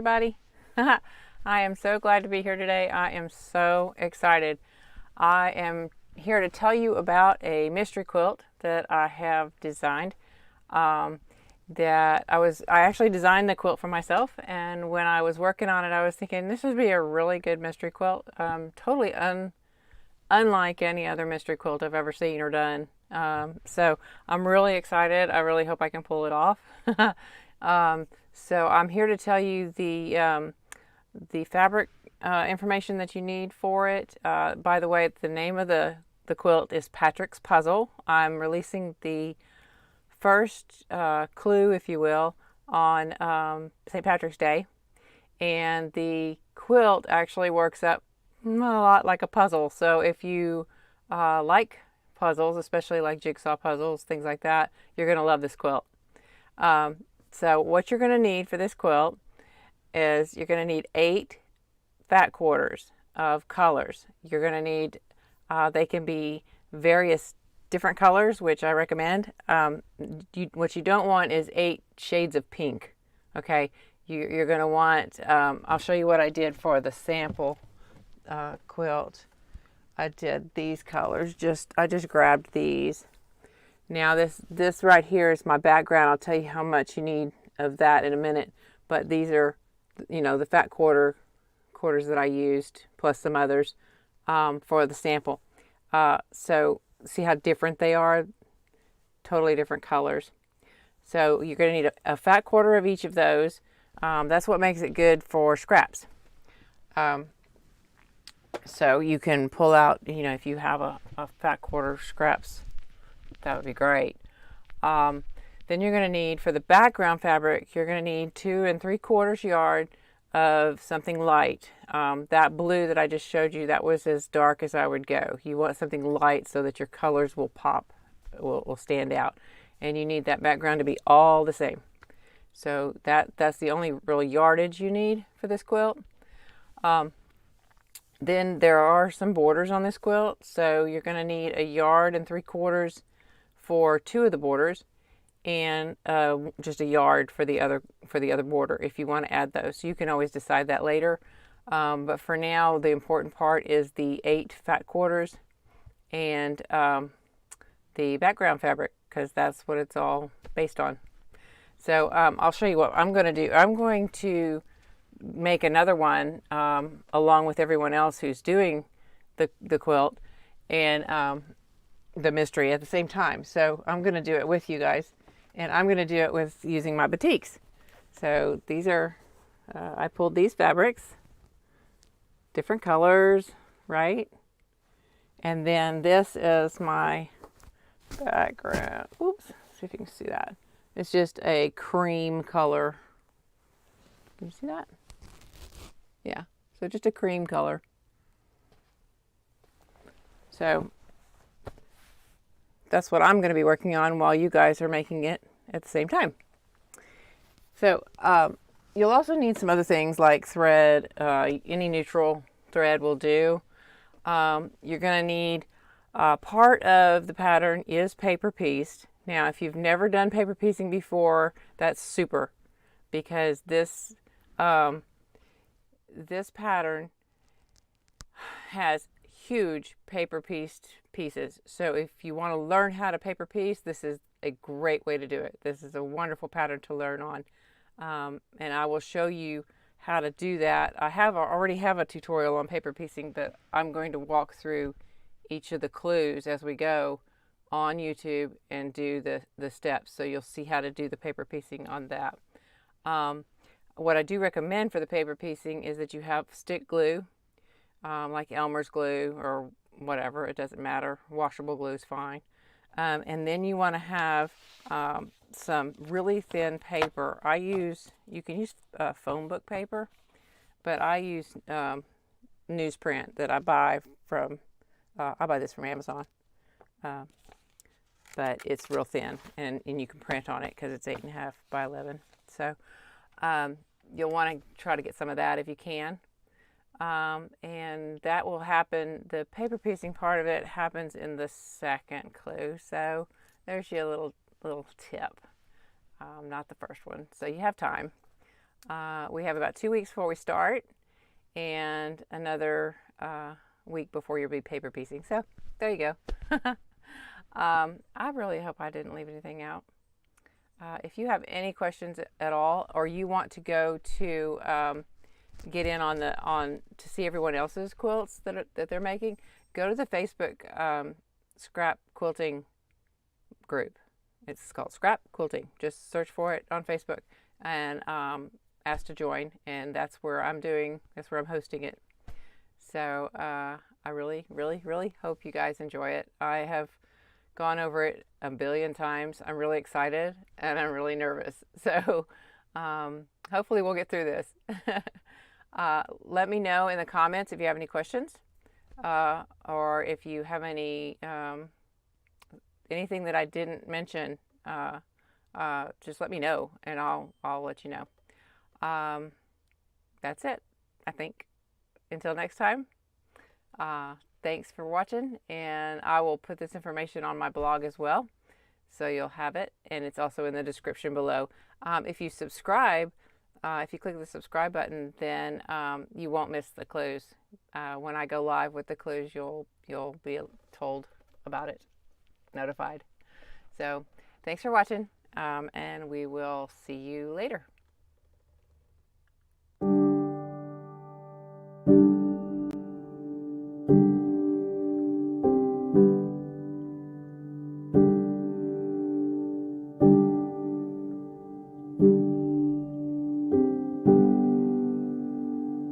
everybody. I am so glad to be here today. I am so excited. I am here to tell you about a mystery quilt that I have designed. I actually designed the quilt for myself, and when I was working on it, I was thinking this would be a really good mystery quilt. Totally unlike any other mystery quilt I've ever seen or done. So I'm really excited. I really hope I can pull it off. So I'm here to tell you the fabric information that you need for it. By the way, the name of the quilt is Patrick's Puzzle. I'm releasing the first clue, if you will, on St. Patrick's Day. And the quilt actually works up a lot like a puzzle. So if you like puzzles, especially like jigsaw puzzles, things like that, you're going to love this quilt. So what you're going to need for this quilt is you're going to need 8 fat quarters of colors. You're going to need, they can be various different colors, which I recommend. What you don't want is 8 shades of pink. Okay, you're going to want, I'll show you what I did for the sample quilt. I did these colors, I just grabbed these. Now this right here is my background. I'll tell you how much you need of that in a minute. But these are, the fat quarters that I used, plus some others for the sample. So see how different they are? Totally different colors. So you're going to need a fat quarter of each of those. That's what makes it good for scraps. So you can pull out, if you have a fat quarter scraps, that would be great. Then you're going to need, for the background fabric, you're going to need 2 3/4 yard of something light. That blue that I just showed you, that was as dark as I would go. You want something light so that your colors will pop, will stand out. And you need that background to be all the same. So that's the only real yardage you need for this quilt. Then there are some borders on this quilt. So you're going to need 1 3/4 yards for 2 of the borders, and just 1 yard for the other border if you want to add those. So you can always decide that later. But for now, the important part is the 8 fat quarters and the background fabric, because that's what it's all based on. So I'll show you what I'm going to do. I'm going to make another one along with everyone else who's doing the quilt and the mystery at the same time. So I'm going to do it with you guys, and I'm going to do it with using my batiks. So these are, I pulled these fabrics, different colors, right? And then this is my background. Oops, see if you can see that. It's just a cream color. Can you see that? Yeah, so just a cream color. So that's what I'm going to be working on while you guys are making it at the same time. So you'll also need some other things like thread. Any neutral thread will do. You're going to need part of the pattern is paper pieced. Now, if you've never done paper piecing before, that's super, because this pattern has huge paper pieced pieces. So if you want to learn how to paper piece, this is a great way to do it. This is a wonderful pattern to learn on. And I will show you how to do that. I already have a tutorial on paper piecing, but I'm going to walk through each of the clues as we go on YouTube and do the steps. So you'll see how to do the paper piecing on that. What I do recommend for the paper piecing is that you have stick glue, like Elmer's glue or whatever, it doesn't matter. Washable glue is fine. And then you want to have some really thin paper. You can use phone book paper, but I use newsprint that I buy from, I buy this from Amazon. But it's real thin, and you can print on it because it's 8.5 by 11. So you'll want to try to get some of that if you can. And that will happen, the paper piecing part of it happens in the second clue. So there's your little tip, not the first one. So you have time. We have about 2 weeks before we start, and another week before you'll be paper piecing. So there you go. I really hope I didn't leave anything out. If you have any questions at all, or you want to go to get in on to see everyone else's quilts that they're making, go to the Facebook scrap quilting group. It's called Scrap Quilting. Just search for it on Facebook and ask to join, and that's where I'm hosting it. So I really, really, really hope you guys enjoy it. I have gone over it a billion times. I'm really excited and I'm really nervous. So hopefully we'll get through this. Let me know in the comments if you have any questions, or if you have any anything that I didn't mention. Just let me know and I'll let you know. That's it, I think. Until next time, thanks for watching, and I will put this information on my blog as well, so you'll have it, and it's also in the description below. If you subscribe, if you click the subscribe button, then you won't miss the clues. When I go live with the clues, you'll be told about it, notified. So thanks for watching, and we will see you later.